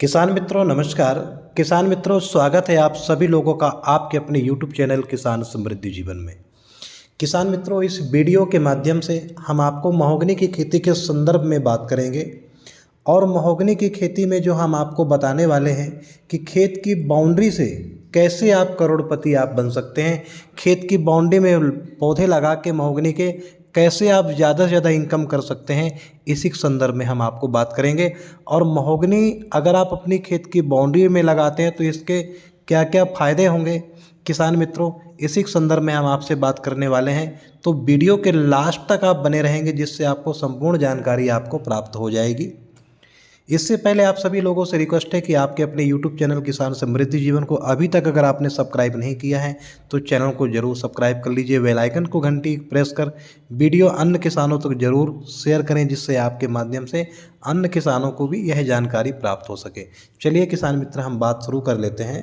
किसान मित्रों नमस्कार। किसान मित्रों स्वागत है आप सभी लोगों का आपके अपने YouTube चैनल किसान समृद्धि जीवन में। किसान मित्रों इस वीडियो के माध्यम से हम आपको महोगनी की खेती के संदर्भ में बात करेंगे और महोगनी की खेती में जो हम आपको बताने वाले हैं कि खेत की बाउंड्री से कैसे आप करोड़पति आप बन सकते हैं। खेत की बाउंड्री में पौधे लगा के महोगनी के कैसे आप ज़्यादा से ज़्यादा इनकम कर सकते हैं, इसी के संदर्भ में हम आपको बात करेंगे। और महोगनी अगर आप अपनी खेत की बाउंड्री में लगाते हैं तो इसके क्या क्या फ़ायदे होंगे किसान मित्रों, इसी के संदर्भ में हम आपसे बात करने वाले हैं। तो वीडियो के लास्ट तक आप बने रहेंगे जिससे आपको संपूर्ण जानकारी आपको प्राप्त हो जाएगी। इससे पहले आप सभी लोगों से रिक्वेस्ट है कि आपके अपने YouTube चैनल किसान समृद्धि जीवन को अभी तक अगर आपने सब्सक्राइब नहीं किया है तो चैनल को जरूर सब्सक्राइब कर लीजिए। बेल आइकन को घंटी प्रेस कर वीडियो अन्य किसानों तक जरूर शेयर करें जिससे आपके माध्यम से अन्य किसानों को भी यह जानकारी प्राप्त हो सके। चलिए किसान मित्र हम बात शुरू कर लेते हैं।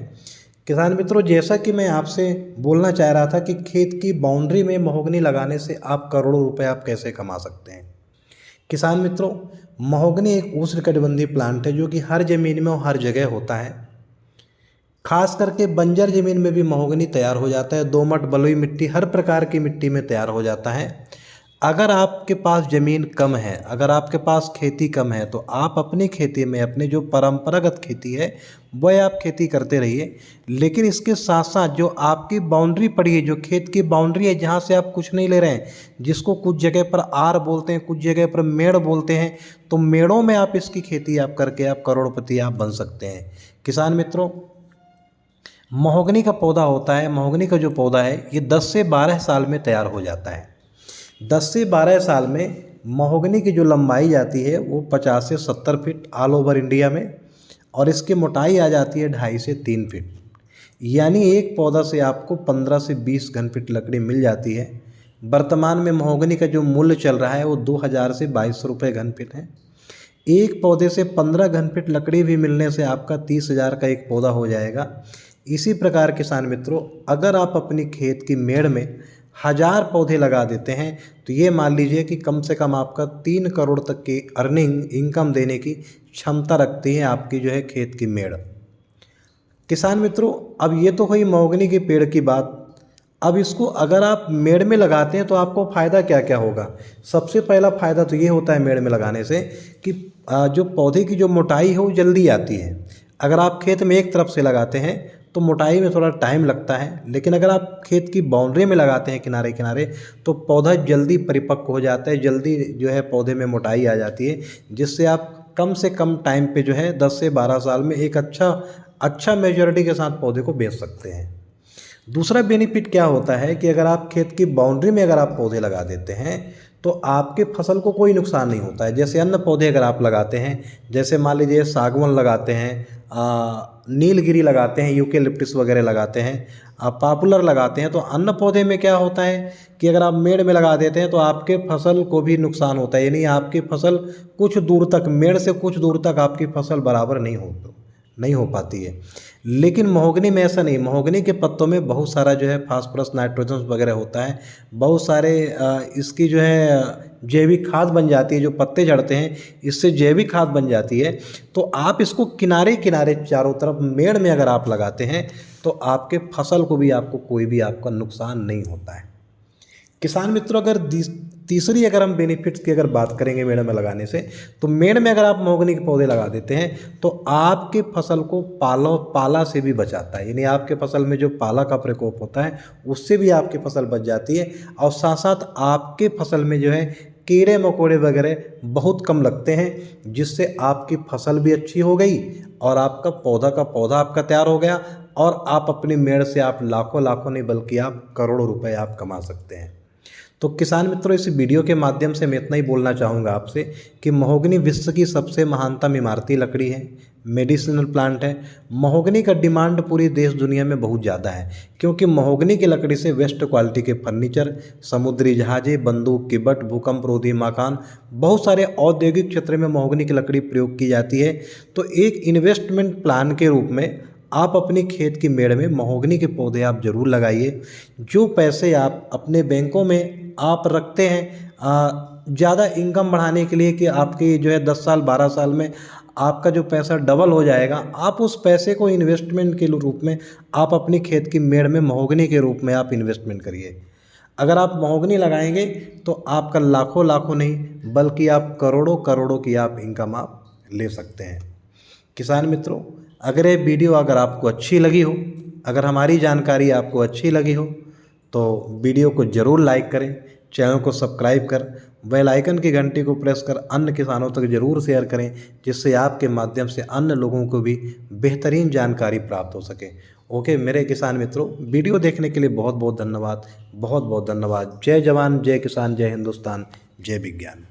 किसान मित्रों जैसा कि मैं आपसे बोलना चाह रहा था कि खेत की बाउंड्री में महोगनी लगाने से आप करोड़ों रुपए आप कैसे कमा सकते हैं। किसान मित्रों महोगनी एक उष्णकटिबंधीय प्लांट है जो कि हर ज़मीन में और हर जगह होता है। खास करके बंजर ज़मीन में भी महोगनी तैयार हो जाता है, दोमट बलुई मिट्टी हर प्रकार की मिट्टी में तैयार हो जाता है। अगर आपके पास ज़मीन कम है, अगर आपके पास खेती कम है तो आप अपनी खेती में अपने जो परंपरागत खेती है वह आप खेती करते रहिए। लेकिन इसके साथ साथ जो आपकी बाउंड्री पड़ी है, जो खेत की बाउंड्री है जहाँ से आप कुछ नहीं ले रहे हैं, जिसको कुछ जगह पर आर बोलते हैं, कुछ जगह पर मेड़ बोलते हैं, तो मेड़ों में आप इसकी खेती आप करके आप करोड़पति आप बन सकते हैं। किसान मित्रों महोगनी का पौधा होता है, महोगनी का जो पौधा है ये 10 से 12 साल में तैयार हो जाता है। 10 से 12 साल में महोगनी की जो लंबाई जाती है वो 50 से 70 फीट ऑल ओवर इंडिया में, और इसकी मोटाई आ जाती है 2.5 से 3 फीट। यानी एक पौधा से आपको 15 से 20 घन फीट लकड़ी मिल जाती है। वर्तमान में महोगनी का जो मूल्य चल रहा है वो 2000 से 2200 रुपये घन फीट है। एक पौधे से 15 घन फीट लकड़ी भी मिलने से आपका 30,000 का एक पौधा हो जाएगा। इसी प्रकार किसान मित्रों अगर आप अपनी खेत की मेड़ में 1000 पौधे लगा देते हैं तो ये मान लीजिए कि कम से कम आपका 3 करोड़ तक की अर्निंग इनकम देने की क्षमता रखती है आपकी जो है खेत की मेड़। किसान मित्रों अब ये तो हुई महोगनी के पेड़ की बात। अब इसको अगर आप मेड़ में लगाते हैं तो आपको फ़ायदा क्या क्या होगा। सबसे पहला फ़ायदा तो ये होता है मेड़ में लगाने से कि जो पौधे की जो मोटाई है वो जल्दी आती है। अगर आप खेत में एक तरफ से लगाते हैं तो मोटाई में थोड़ा टाइम लगता है, लेकिन अगर आप खेत की बाउंड्री में लगाते हैं किनारे किनारे तो पौधा जल्दी परिपक्व हो जाता है, जल्दी जो है पौधे में मोटाई आ जाती है, जिससे आप कम से कम टाइम पे जो है 10 से 12 साल में एक अच्छा मेजॉरिटी के साथ पौधे को बेच सकते हैं। दूसरा बेनिफिट क्या होता है कि अगर आप खेत की बाउंड्री में अगर आप पौधे लगा देते हैं तो आपके फसल को कोई नुकसान नहीं होता है। जैसे अन्य पौधे अगर आप लगाते हैं, जैसे मान लीजिए सागवान लगाते हैं, नीलगिरी लगाते हैं, यूकेलिप्टस वगैरह लगाते हैं, पॉपुलर लगाते हैं, तो अन्य पौधे में क्या होता है कि अगर आप मेड़ में लगा देते हैं तो आपके फसल को भी नुकसान होता है। यानी आपकी फसल कुछ दूर तक, मेड़ से कुछ दूर तक आपकी फसल बराबर नहीं हो पाती है। लेकिन महोगनी में ऐसा नहीं। महोगनी के पत्तों में बहुत सारा जो है फास्फोरस नाइट्रोजन वगैरह होता है, बहुत सारे इसकी जो है जैविक खाद बन जाती है। जो पत्ते झड़ते हैं इससे जैविक खाद बन जाती है। तो आप इसको किनारे किनारे चारों तरफ मेड़ में अगर आप लगाते हैं तो आपके फसल को भी आपको कोई भी आपका नुकसान नहीं होता है। किसान मित्रों अगर तीसरी अगर हम बेनिफिट्स की अगर बात करेंगे मेड़ में लगाने से, तो मेड़ में अगर आप महोगनी के पौधे लगा देते हैं तो आपके फसल को पाला से भी बचाता है। यानी आपके फसल में जो पाला का प्रकोप होता है उससे भी आपकी फसल बच जाती है, और साथ साथ आपके फसल में जो है कीड़े मकोड़े वगैरह बहुत कम लगते हैं, जिससे आपकी फसल भी अच्छी हो गई और आपका पौधा आपका तैयार हो गया, और आप अपनी मेड़ से आप लाखों नहीं बल्कि आप करोड़ों रुपए आप कमा सकते हैं। तो किसान मित्रों इस वीडियो के माध्यम से मैं इतना ही बोलना चाहूँगा आपसे कि महोगनी विश्व की सबसे महानतम इमारती लकड़ी है, मेडिसिनल प्लांट है। महोगनी का डिमांड पूरी देश दुनिया में बहुत ज़्यादा है, क्योंकि महोगनी की लकड़ी से बेस्ट क्वालिटी के फर्नीचर, समुद्री जहाजें, बंदूक की बट, भूकंप रोधी मकान, बहुत सारे औद्योगिक क्षेत्र में महोगनी की लकड़ी प्रयोग की जाती है। तो एक इन्वेस्टमेंट प्लान के रूप में आप अपनी खेत की मेड़ में महोगनी के पौधे आप ज़रूर लगाइए। जो पैसे आप अपने बैंकों में आप रखते हैं ज़्यादा इनकम बढ़ाने के लिए कि आपकी जो है 10 साल 12 साल में आपका जो पैसा डबल हो जाएगा। आप उस पैसे को इन्वेस्टमेंट के रूप में आप अपनी खेत की मेड़ में महोगनी के रूप में आप इन्वेस्टमेंट करिए। अगर आप महोगनी लगाएंगे तो आपका लाखों लाखों नहीं बल्कि आप करोड़ों करोड़ों की आप इनकम आप ले सकते हैं। किसान मित्रों, अगर ये वीडियो अगर आपको अच्छी लगी हो, अगर हमारी जानकारी आपको अच्छी लगी हो तो वीडियो को ज़रूर लाइक करें, चैनल को सब्सक्राइब कर बेल आइकन की घंटी को प्रेस कर अन्य किसानों तक ज़रूर शेयर करें, जिससे आपके माध्यम से अन्य लोगों को भी बेहतरीन जानकारी प्राप्त हो सके। ओके मेरे किसान मित्रों, वीडियो देखने के लिए बहुत बहुत धन्यवाद, बहुत बहुत धन्यवाद। जय जवान, जय किसान, जय हिंदुस्तान, जय विज्ञान।